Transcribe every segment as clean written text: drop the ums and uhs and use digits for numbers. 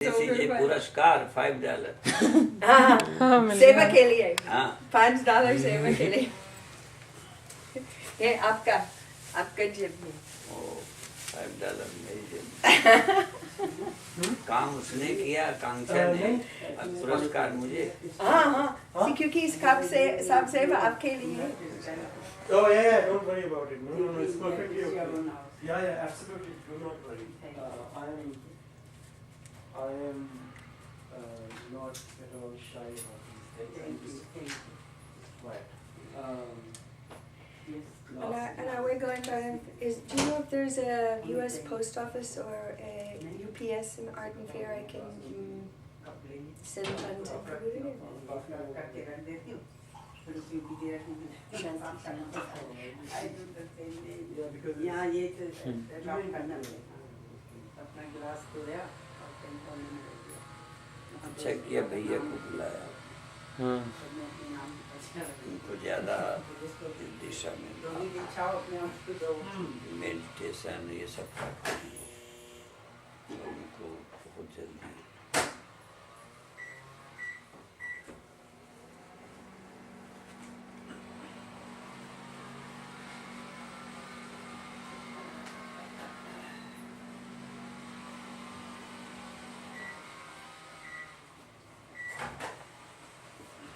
ये पुरस्कार $5। हाँ, सेवा के लिए हाँ $5 सेवा के लिए। ये आपका जेब में। ओ $5 मेरी जेब। काम उसने किया, आकांक्षा ने, और पुरस्कार मुझे। हाँ, क्योंकि इस सब सेवा आपके लिए। Oh yeah, don't worry about it. No, it's perfectly okay. Yeah, absolutely. Do not worry. I am not at all shy about these things. I'm just quiet. And we're going by. Do you know if there's a U.S. post office or a UPS in Arden Fair I can send funds and put it in? Yeah, because अच्छा किया भैया को बुलाया, उनको ज़्यादा इस दिशा में meditation ये सब करते हैं, तो उनको बहुत जल्दी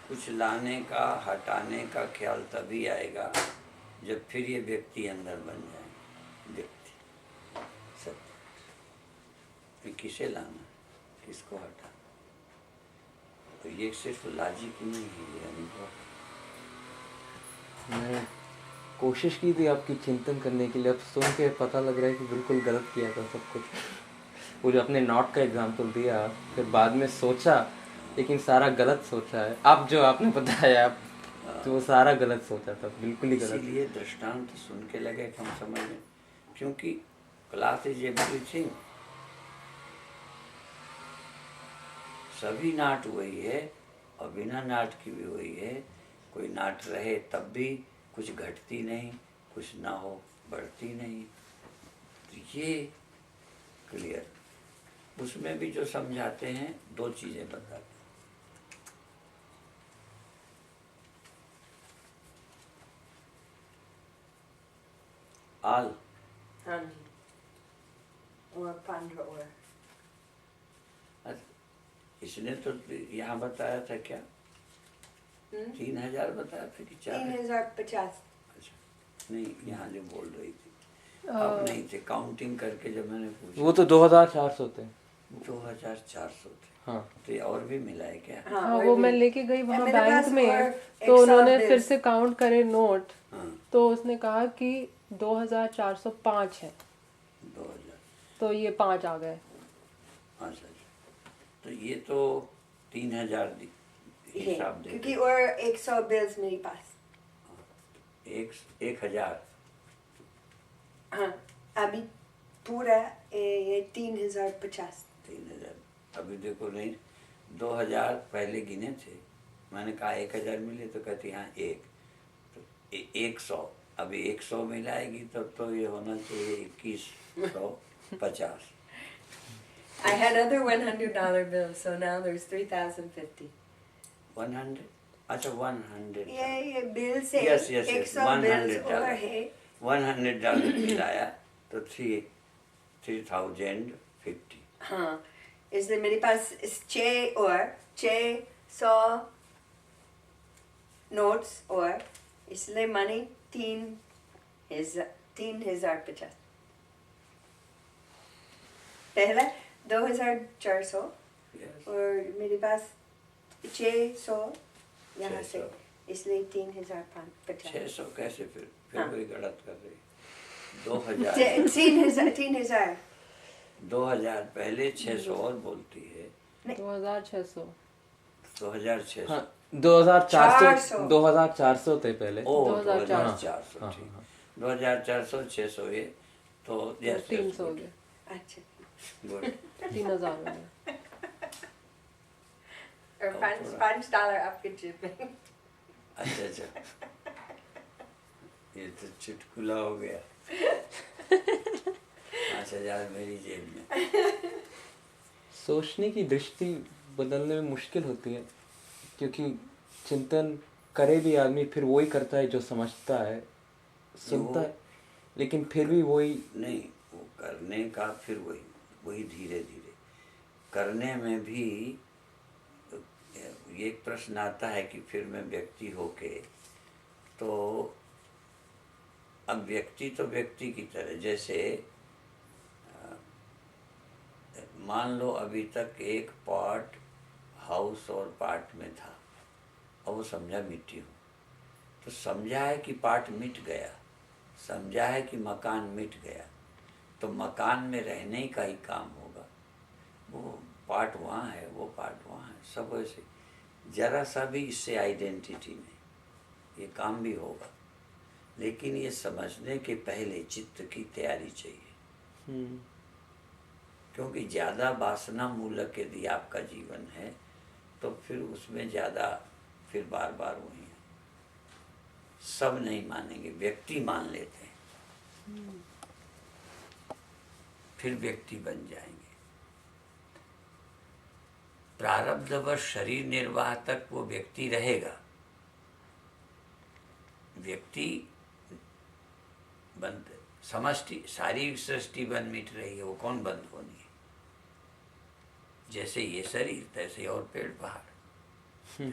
कुछ लाने का हटाने का ख्याल तभी आएगा जब फिर ये व्यक्ति अंदर बन जाए। व्यक्ति सत्य किसे लाना, किसको हटाना, तो ये सिर्फ लॉजिक नहीं है, ये अनुभव। मैं कोशिश की थी आपकी चिंतन करने के लिए, अब सुन के पता लग रहा है कि बिल्कुल गलत किया था सब कुछ। वो जो अपने नॉट का एग्जाम्पल दिया, फिर बाद में सोचा, लेकिन सारा गलत सोचा है। अब जो आपने बताया तो वो सारा गलत सोचा था, बिल्कुल ही गलत। इसीलिए दृष्टांत सुन के लगे कि हम समझ लें, क्योंकि क्लास इज एवरीथिंग, सभी नाट वही है और बिना नाट की भी वही है। कोई नाट रहे तब भी कुछ घटती नहीं, कुछ ना हो बढ़ती नहीं, तो ये क्लियर। उसमें भी जो समझाते हैं दो चीजें बताते हैं। आल हाँ जी, और 15 और। इसने तो यहाँ बताया था क्या, 3000 बताया था कि 3050। अच्छा नहीं, यहाँ जो बोल रही थी अब नहीं थे, काउंटिंग करके जब मैंने पूछा वो तो 2400 थे। 2400 थे। हाँ, तो ये और भी मिला है क्या? हाँ, वो मैं लेके गई वहाँ मेरे बैंक पास में, और तो 100 उन्होंने फिर bills। से काउंट करे नोट, हाँ तो उसने कहा कि 2405 है, 2000। तो ये 5 आ गए। अच्छा अच्छा, तो ये तो 3000 हिसाब दे क्योंकि और 100 बिल्स मेरे पास। 1000। हाँ, अभी पूरा ये 3050। 3000 अभी देखो नहीं, 2000 पहले गिने थे, मैंने कहा 1000 मिले, तो कहती हाँ एक, तो 100, अभी 100 मिलाएगी तब तो ये होना चाहिए 2150। I had other $100 bills, so now there's 3050. 100, अच्छा 100। ये बिल से Yes, yes, yes, 100 बिल्स $100 और है। $100 मिलाया तो 3050। हाँ, इसलिए मेरे पास 600 नोट्स और इसलिए मनी 3050। पहला 2400 Yes, और मेरे पास 600 यहाँ से, 600। इसलिए 3050। 600 कैसे, फिर हाँ। कोई गलत कर रही। 2000 3000 2000 पहले 600 और बोलती है, 2600। 2600। हाँ, 2400 थे पहले। ओ 2400। 2400, हाँ, ठीक। हाँ। 2400 600 ये तो yes, 300 हो yes, गए, अच्छा। good, 3000 हो गए। और $5 आपके जेब में। अच्छा अच्छा, ये तो चुटकुला हो गया। 5000 मेरी जेब में। सोचने की दृष्टि बदलने में मुश्किल होती है, क्योंकि चिंतन करे भी आदमी फिर वही करता है जो समझता है, सुनता है, लेकिन फिर भी वही नहीं, वो करने का फिर वही धीरे धीरे करने में भी ये एक प्रश्न आता है कि फिर मैं व्यक्ति होके, तो अब व्यक्ति तो व्यक्ति की तरह, जैसे मान लो अभी तक एक पॉट हाउस और पार्ट में था, अब वो समझा मिट्टी हूँ, तो समझा है कि पार्ट मिट गया, समझा है कि मकान मिट गया, तो मकान में रहने का ही काम होगा। वो पार्ट वहाँ है, वो पार्ट वहाँ है, सब वैसे जरा सा भी इससे आइडेंटिटी नहीं, ये काम भी होगा, लेकिन ये समझने के पहले चित्त की तैयारी चाहिए। क्योंकि ज़्यादा वासना मूलक यदि आपका जीवन है तो फिर उसमें ज़्यादा फिर बार बार वही है, सब नहीं मानेंगे, व्यक्ति मान लेते हैं, फिर व्यक्ति बन जाएंगे। प्रारब्धवश शरीर निर्वाह तक वो व्यक्ति रहेगा, व्यक्ति बंद समष्टि सारी सृष्टि बन मिट रही है, वो कौन बंद होनी है? जैसे ये शरीर तैसे और पेड़ पहाड़।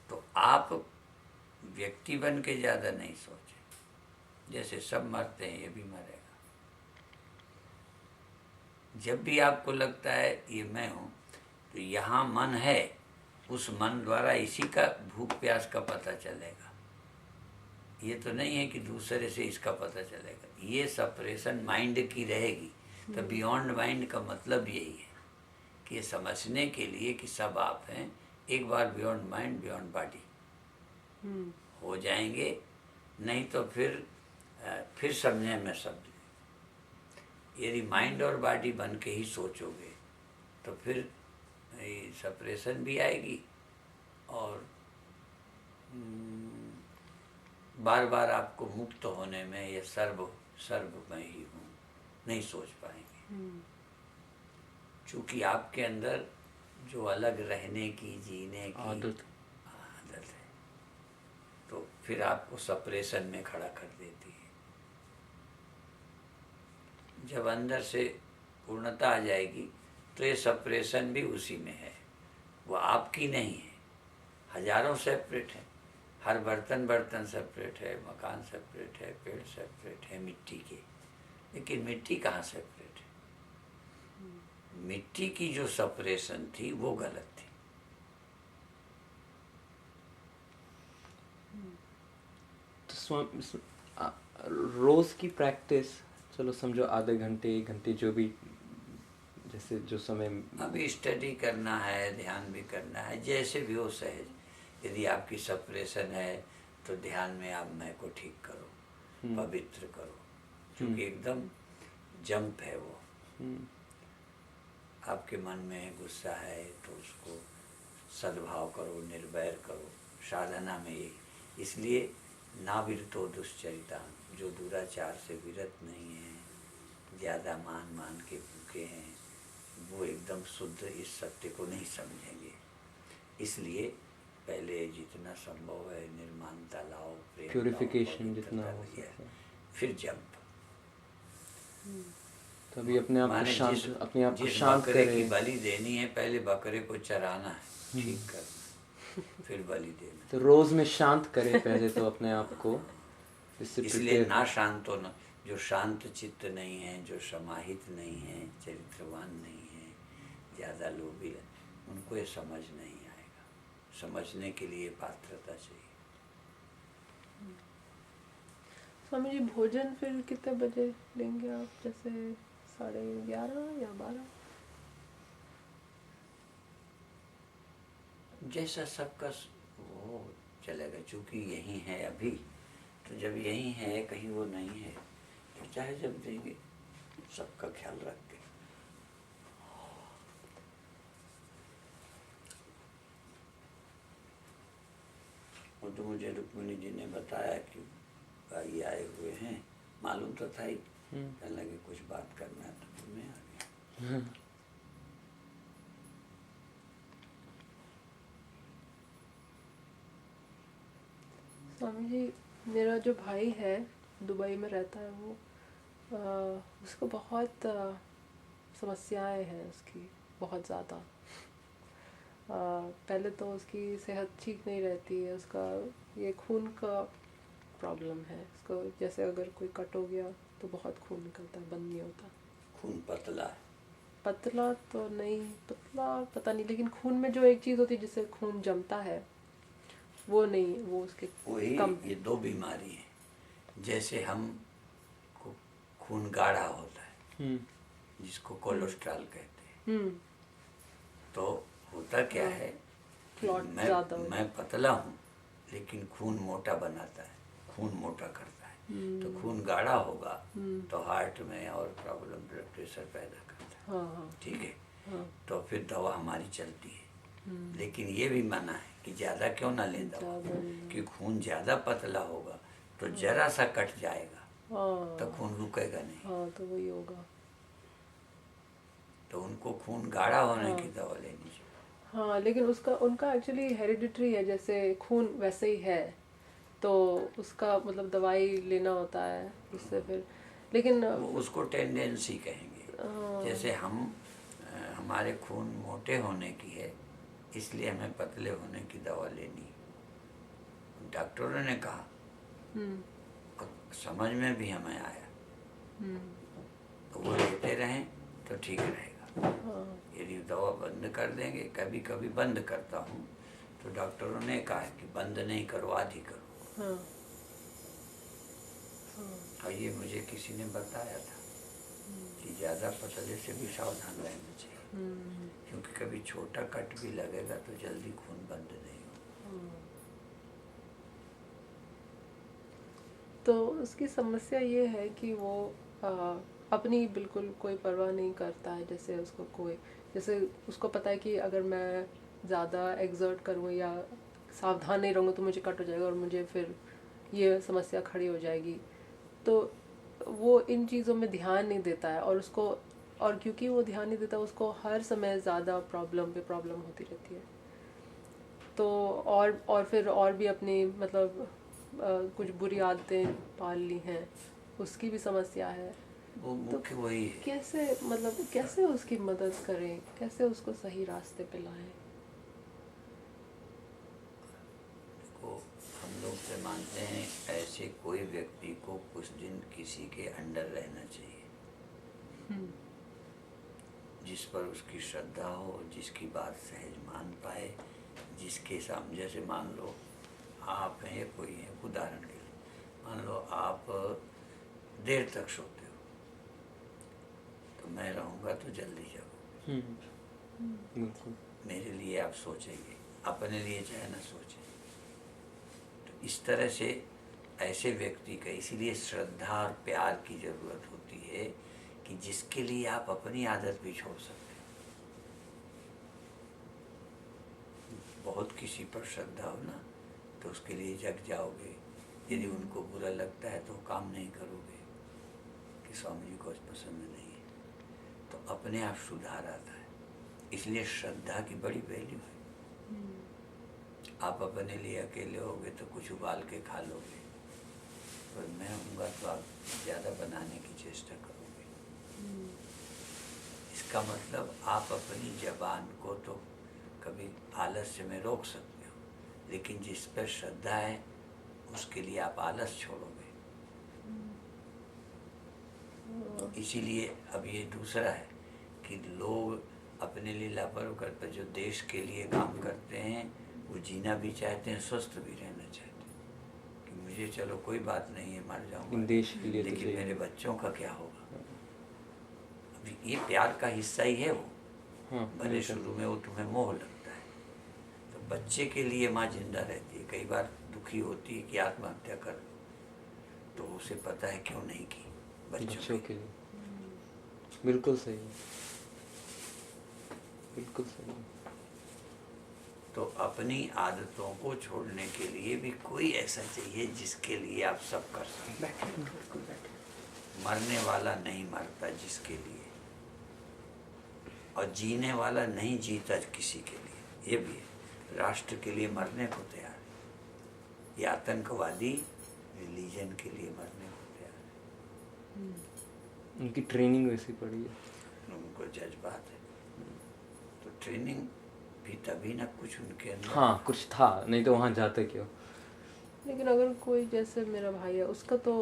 तो आप व्यक्ति बन के ज्यादा नहीं सोचे, जैसे सब मरते हैं ये भी मरेगा। जब भी आपको लगता है ये मैं हूँ, तो यहाँ मन है, उस मन द्वारा इसी का भूख प्यास का पता चलेगा। ये तो नहीं है कि दूसरे से इसका पता चलेगा, ये सेपरेशन माइंड की रहेगी। तो बियॉन्ड माइंड का मतलब यही है कि ये समझने के लिए कि सब आप हैं, एक बार बियॉन्ड माइंड बियॉन्ड बॉडी हो जाएंगे, नहीं तो फिर समझने में शब्द। यदि माइंड और बॉडी बन के ही सोचोगे तो फिर सेपरेशन भी आएगी और बार बार आपको मुक्त होने में ये सर्व मैं ही हूँ नहीं सोच पाएंगे। चूँकि आपके अंदर जो अलग रहने की जीने की आदत है, तो फिर आपको सेपरेशन में खड़ा कर देती है। जब अंदर से पूर्णता आ जाएगी तो ये सेपरेशन भी उसी में है, वो आपकी नहीं है। हजारों सेपरेट है, हर बर्तन सेपरेट है, मकान सेपरेट है, पेड़ सेपरेट है मिट्टी के, लेकिन मिट्टी कहाँ सेपरेट है? मिट्टी की जो सेपरेशन थी वो गलत थी। तो स्वामी रोज की प्रैक्टिस, चलो समझो आधे घंटे 1 घंटे जो भी, जैसे जो समय अभी स्टडी करना है, ध्यान भी करना है, जैसे भी हो सहज। यदि आपकी सेपरेशन है तो ध्यान में आप मैं को ठीक करो, पवित्र करो, क्योंकि एकदम जंप है वो। आपके मन में गुस्सा है तो उसको सद्भाव करो, निर्वैर करो, साधना में ये। इसलिए नाविरतो दुश्चरिता, जो दुराचार से विरत नहीं है, ज़्यादा मान के भूखे हैं, वो एकदम शुद्ध इस सत्य को नहीं समझेंगे। इसलिए पहले जितना संभव है निर्माणता लाओ, प्रेम प्यूरिफिकेशन जितना हो सके, फिर जंप। तभी अपने आप को शांत बकरे करे। की बलि देनी है, पहले बकरे को चराना है, ठीक करना, फिर बलि देना। तो रोज में शांत करे पहले तो अपने आप को, इसलिए ना शांत हो, ना जो शांत चित्त नहीं है, जो समाहित नहीं है, चरित्रवान नहीं है, ज़्यादा लोभी है, उनको ये समझ नहीं आएगा। समझने के लिए पात्रता चाहिए। स्वामी जी भोजन फिर कितने बजे लेंगे आप? जैसे 11:30 या 12? जैसा सबका वो चलेगा, चूँकि यही है अभी, तो जब यही है, कहीं वो नहीं है, तो चाहे जब देंगे, सबका ख्याल रख के। वो तो मुझे रुक्मिणी जी ने बताया कि भाई आए हुए हैं, मालूम तो था ही, कहने लगे कुछ बात करना है, तो मैं आ गया। स्वामी जी, मेरा जो भाई है दुबई में रहता है, वो उसको बहुत समस्याएं हैं उसकी, बहुत ज़्यादा। पहले तो उसकी सेहत ठीक नहीं रहती है, उसका ये खून का प्रॉब्लम है उसको। जैसे अगर कोई कट हो गया तो बहुत खून निकलता है, बंद नहीं होता। खून पतला है। पतला तो नहीं, पतला पता नहीं, लेकिन खून में जो एक चीज़ होती है जिससे खून जमता है वो नहीं, वो उसके वही कम। ये दो बीमारी हैं। जैसे हम को खून गाढ़ा होता है, जिसको कोलेस्ट्रॉल कहते हैं। तो होता क्या है कि क्लॉट ज़्यादा हो मैं पतला हूँ, लेकिन खून मोटा बनाता है, खून मोटा करता है। तो खून गाढ़ा होगा तो हार्ट में और प्रॉब्लम, ब्लड प्रेशर पैदा करता है। हाँ ठीक है। हाँ तो फिर दवा हमारी चलती है, लेकिन ये भी मना है कि ज़्यादा क्यों ना लें दवा, ज़्यादा नहीं। कि खून ज़्यादा पतला होगा तो जरा सा कट जाएगा हाँ तो खून रुकेगा नहीं। हाँ, तो वही होगा। तो उनको खून गाढ़ा होने की दवा लेनी चाहिए। हाँ, लेकिन उसका उनका एक्चुअली हेरिडिटरी है, जैसे खून वैसे ही है, तो उसका मतलब दवाई लेना होता है उससे फिर। लेकिन वो उसको टेंडेंसी कहेंगे। जैसे हमारे खून मोटे होने की है, इसलिए हमें पतले होने की दवा लेनी। डॉक्टरों ने कहा और समझ में भी हमें आया, तो वो लेते रहें तो ठीक रहेगा। यदि दवा बंद कर देंगे, कभी कभी बंद करता हूँ, तो डॉक्टरों ने कहा कि बंद नहीं करो, आधी करो। और ये मुझे किसी ने बताया था कि ज़्यादा पतले से भी सावधान रहना चाहिए, क्योंकि कभी छोटा कट भी लगेगा तो जल्दी खून बंद नहीं होगा। तो उसकी समस्या ये है कि वो अपनी बिल्कुल कोई परवाह नहीं करता है। जैसे उसको पता है कि अगर मैं ज़्यादा एक्सर्ट करूँ या सावधान नहीं रहूँगा तो मुझे कट हो जाएगा और मुझे फिर ये समस्या खड़ी हो जाएगी। तो वो इन चीज़ों में ध्यान नहीं देता है, और क्योंकि वो ध्यान नहीं देता, उसको हर समय ज़्यादा प्रॉब्लम पे प्रॉब्लम होती रहती है। तो और फिर और भी अपनी मतलब कुछ बुरी आदतें पाल ली हैं, उसकी भी समस्या है। वो मुख्य वही है। कैसे उसकी मदद करें, कैसे उसको सही रास्ते पे लाएं? को हम लोग से मानते हैं ऐसे कोई व्यक्ति को कुछ दिन किसी के अंडर रहना चाहिए, जिस पर उसकी श्रद्धा हो, जिसकी बात सहज मान पाए, जिसके सामने, जैसे मान लो आप हैं या कोई है, उदाहरण के लिए मान लो आप देर तक सोते हो, तो मैं रहूँगा तो जल्दी जाओ। मेरे लिए आप सोचेंगे, अपने लिए चाहे ना सोचें। तो इस तरह से ऐसे व्यक्ति का इसीलिए श्रद्धा और प्यार की ज़रूरत होती है कि जिसके लिए आप अपनी आदत भी छोड़ सकते हो। बहुत किसी पर श्रद्धा हो ना, तो उसके लिए जग जाओगे। यदि उनको बुरा लगता है तो काम नहीं करोगे कि स्वामी जी को पसंद नहीं है, तो अपने आप सुधार आता है। इसलिए श्रद्धा की बड़ी वैल्यू है। आप अपने लिए अकेले होगे तो कुछ उबाल के खा लोगे, पर मैं हूँगा तो आप ज़्यादा बनाने की चेष्टा करोगे। इसका मतलब आप अपनी ज़बान को तो कभी आलस्य में रोक सकते हो, लेकिन जिस पर श्रद्धा है उसके लिए आप आलस छोड़ोगे। इसीलिए अब ये दूसरा है कि लोग अपने लिए लापरवाही करते, जो देश के लिए काम करते हैं वो जीना भी चाहते हैं, स्वस्थ भी रहना चाहते हैं कि मुझे चलो कोई बात नहीं है, मर जाऊंगा देश के लिए, लेकिन मेरे बच्चों का क्या होगा। अभी ये प्यार का हिस्सा ही है वो। भले शुरू में वो तुम्हें मोह लगता है, तो बच्चे के लिए माँ जिंदा रहती है। कई बार दुखी होती है कि आत्महत्या कर, तो उसे पता है क्यों नहीं की, बच्चों के लिए। बिल्कुल सही है, बिल्कुल सही है। तो अपनी आदतों को छोड़ने के लिए भी कोई ऐसा चाहिए जिसके लिए आप सब कर सकें। मरने वाला नहीं मरता जिसके लिए, और जीने वाला नहीं जीता किसी के लिए। ये भी है, राष्ट्र के लिए मरने को तैयार है। ये आतंकवादी रिलीजन के लिए मरने को तैयार है। उनकी ट्रेनिंग वैसी पड़ी है, उनको जज्बात है, तो ट्रेनिंग भी तभी ना कुछ उनके अंदर। हाँ कुछ था, नहीं तो वहाँ जाते क्यों। लेकिन अगर कोई जैसे मेरा भाई है, उसका तो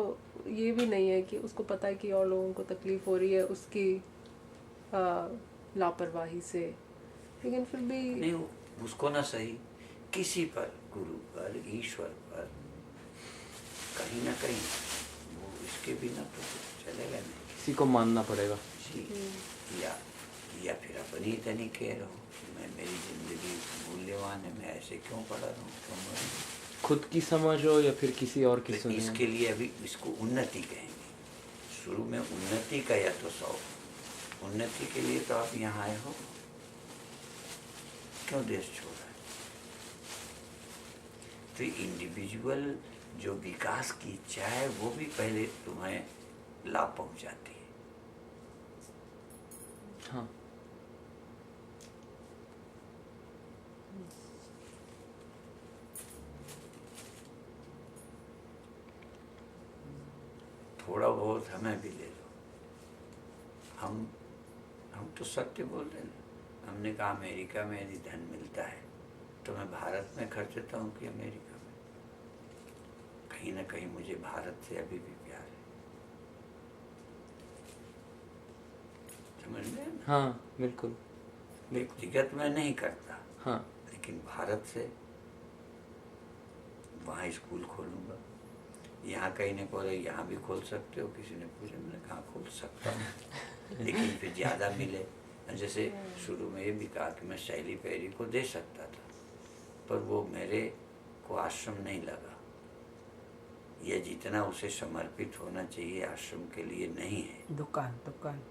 ये भी नहीं है कि उसको पता है कि और लोगों को तकलीफ हो रही है उसकी लापरवाही से, लेकिन फिर भी नहीं, उसको ना सही किसी पर, गुरु पर, ईश्वर पर, कहीं ना कहीं वो इसके बिना तो कुछ चलेगा नहीं। किसी को मानना पड़ेगा। जी, या फिर अपनी इतनी केयर हो, मैं मेरी जिंदगी मूल्यवान है, मैं ऐसे क्यों पड़ा रहूं, क्यों मरूं? खुद की समझ हो या फिर किसी और की तो सुनिए। इसके लिए अभी इसको उन्नति कहेंगे। शुरू में उन्नति का या तो शौक, उन्नति के लिए तो आप यहाँ आए हो, क्यों देश छोड़ा है? तो इंडिविजुअल जो विकास की इच्छा है वो भी पहले तुम्हें लाभ पहुंचाती है। हाँ थोड़ा बहुत हमें भी ले लो, हम तो सत्य बोल रहे हैं। हमने कहा अमेरिका में यदि धन मिलता है तो मैं भारत में खर्चता हूँ कि अमेरिका में? कहीं ना कहीं मुझे भारत से अभी भी प्यार है, समझ में है ना? हाँ बिल्कुल। व्यक्तिगत में नहीं करता, हाँ लेकिन भारत से वहाँ स्कूल खोलूंगा। यहाँ कहीं ने बोला यहाँ भी खोल सकते हो, किसी ने पूछा, मैंने कहा खोल सकता हूँ लेकिन फिर ज़्यादा मिले। जैसे शुरू में ये भी कहा कि मैं शैली पेरी को दे सकता था, पर वो मेरे को आश्रम नहीं लगा, यह जितना उसे समर्पित होना चाहिए आश्रम के लिए नहीं है। दुकान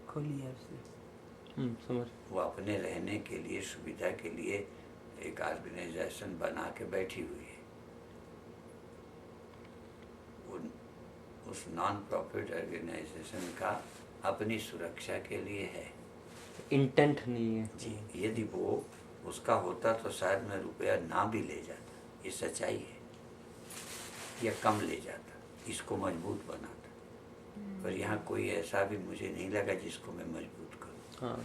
खोली है उसने। समझ। वो अपने रहने के लिए, सुविधा के लिए एक ऑर्गेनाइजेशन बना के बैठी हुई है। उस नॉन प्रॉफिट ऑर्गेनाइजेशन का अपनी सुरक्षा के लिए है, इंटेंट नहीं है। जी। यदि वो उसका होता तो शायद मैं रुपया ना भी ले जाता, ये सच्चाई है, या कम ले जाता, इसको मजबूत बनाता। पर यहाँ कोई ऐसा भी मुझे नहीं लगा जिसको मैं मजबूत करूँ। हाँ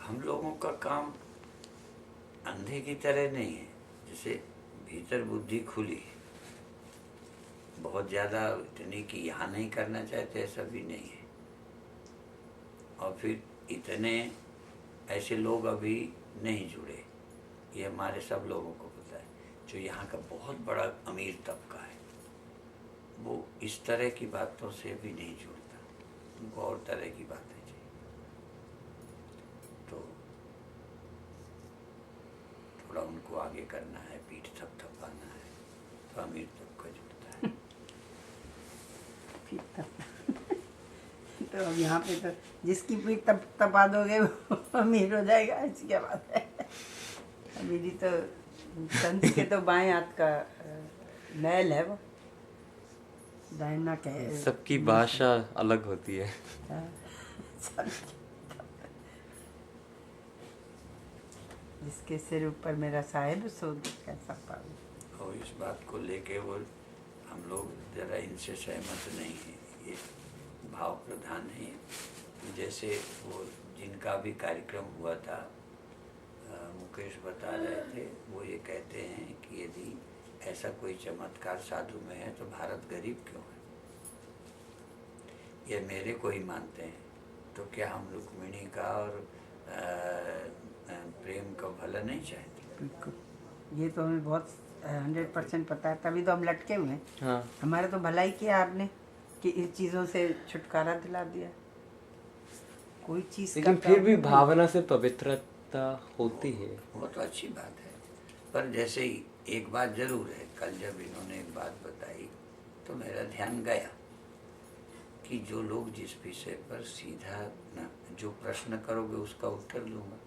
हम लोगों का काम अंधे की तरह नहीं है। जैसे भीतर बुद्धि खुली, बहुत ज़्यादा इतनी कि यहाँ नहीं करना चाहते ऐसा भी नहीं है। और फिर इतने ऐसे लोग अभी नहीं जुड़े, ये हमारे सब लोगों को पता है। जो यहाँ का बहुत बड़ा अमीर तबका है वो इस तरह की बातों से भी नहीं जुड़ता, उनको और तरह की बातें चाहिए। तो थोड़ा उनको आगे करना है, पीठ थपथपाना है, तो अमीर तबका जुड़ता है। तो अब यहाँ पे तो जिसकी पीठ तपा दोगे वो अमीर हो जाएगा, ऐसी क्या बात है। मेरी तो संत के तो बाएं हाथ का मैल है वो, दाहिना कहे। सबकी भाषा अलग होती है। जिसके सिर ऊपर मेरा साहिब सो कैसा पाऊँ। और इस बात को लेके वो हम लोग ज़रा इनसे सहमत नहीं हैं, ये भाव प्रधान है। जैसे वो जिनका भी कार्यक्रम हुआ था, मुकेश बता रहे थे, वो ये कहते हैं कि यदि ऐसा कोई चमत्कार साधु में है तो भारत गरीब क्यों है? ये मेरे को ही मानते हैं, तो क्या हम रुक्मिणी का और प्रेम का भला नहीं चाहते? बिल्कुल, ये तो हमें बहुत 100% पता है, तभी तो हम लटके हुए हैं। हाँ हमारा तो भलाई किया आपने कि इन चीज़ों से छुटकारा दिला दिया। कोई चीज़ का लेकिन फिर भी problem नहीं। भावना से पवित्रता होती है। वो तो अच्छी बात है, पर जैसे ही एक बात जरूर है, कल जब इन्होंने एक बात बताई तो मेरा ध्यान गया कि जो लोग जिस विषय पर सीधा न जो प्रश्न करोगे उसका उत्तर दूंगा,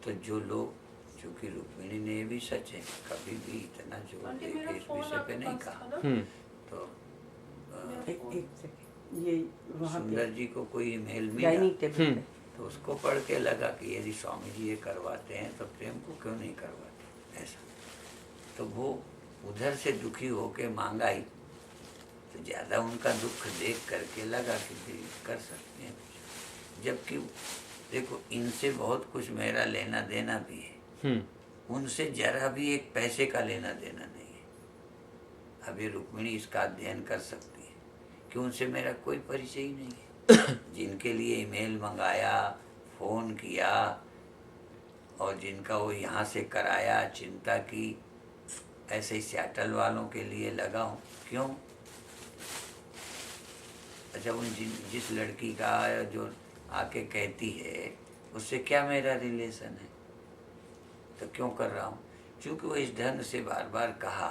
तो जो लोग, चूँकि रुक्मिणी ने ये भी सच है, कभी भी इतना जोर दे के इस विषय पे नहीं कहा, तो एक सेकंड, ये वहाँ सुंदर पे जी को कोई ईमेल मिला डाइनिंग टेबल पे तो उसको पढ़ के लगा कि यदि स्वामी जी ये करवाते हैं तो प्रेम को क्यों नहीं करवाते ऐसा। तो वो उधर से दुखी होके मांगाई तो ज़्यादा उनका दुख देख करके लगा कि भी कर सकते हैं कुछ। जबकि देखो इनसे बहुत कुछ मेरा लेना देना भी है, उनसे जरा भी एक पैसे का लेना देना नहीं है। अभी रुक्मिणी इसका अध्ययन कर सकती है कि उनसे मेरा कोई परिचय ही नहीं है। जिनके लिए ईमेल मंगाया, फ़ोन किया और जिनका वो यहाँ से कराया, चिंता की, ऐसे ही सियाटल वालों के लिए लगा हूँ। क्यों? अच्छा, उन जिस लड़की का जो आके कहती है उससे क्या मेरा रिलेशन है, तो क्यों कर रहा हूँ? क्योंकि वो इस ढंग से बार बार कहा,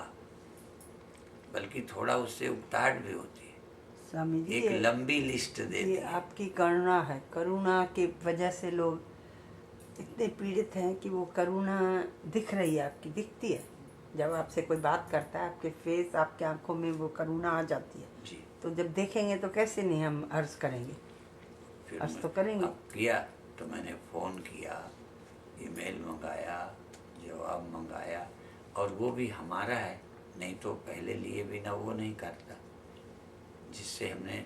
बल्कि थोड़ा उससे उकताहट भी होती है। स्वामी जी एक लंबी लिस्ट दे दी ये है। आपकी करुणा है, करुणा की वजह से लोग इतने पीड़ित हैं कि वो करुणा दिख रही है, आपकी दिखती है। जब आपसे कोई बात करता है आपके फेस, आपकी आंखों में वो करुणा आ जाती है। जी। तो जब देखेंगे तो कैसे नहीं हम अर्ज करेंगे, फिर अर्ज मैं- तो करेंगे। अब किया तो मैंने फ़ोन किया, ईमेल मंगाया, जवाब मंगाया, और वो भी हमारा है, नहीं तो पहले लिए बिना वो नहीं करता, जिससे हमने।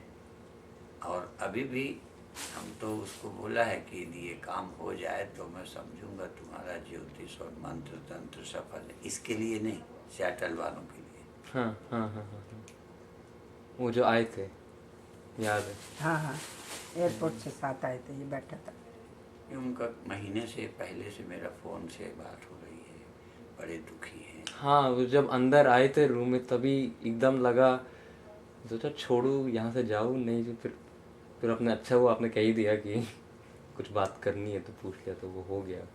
और अभी भी हम तो उसको बोला है कि यदि ये काम हो जाए तो मैं समझूंगा तुम्हारा ज्योतिष और मंत्र तंत्र सफल है। इसके लिए नहीं, सियाटल वालों के लिए। हाँ। वो जो आए थे, याद है? हाँ, एयरपोर्ट से साथ आए थे, ये बैठा था। ये उनका महीने से पहले से मेरा फ़ोन से बात हो रही है, बड़े दुखी हैं। हाँ, वो जब अंदर आए थे रूम में तभी एकदम लगा, सोचा छोड़ू यहाँ से जाऊँ, नहीं तो फिर अपने अच्छा हुआ आपने कह ही दिया कि कुछ बात करनी है तो पूछ लिया, तो वो हो गया।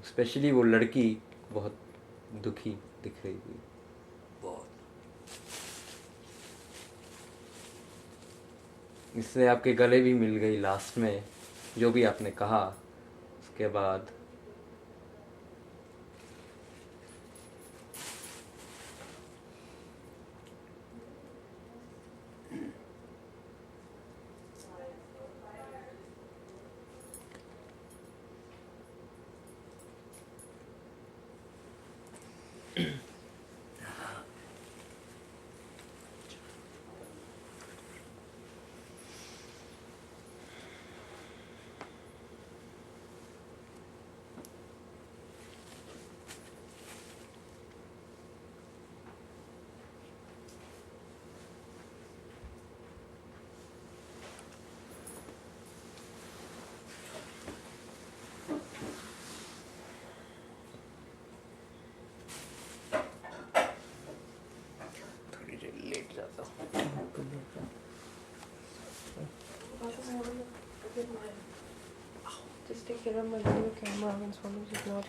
स्पेशली वो लड़की बहुत दुखी दिख रही थी। बहुत। इससे आपके गले भी मिल गई लास्ट में, जो भी आपने कहा उसके बाद। थोड़ी देर लेट जाता हूँ। Just take care of my video camera when Swami is not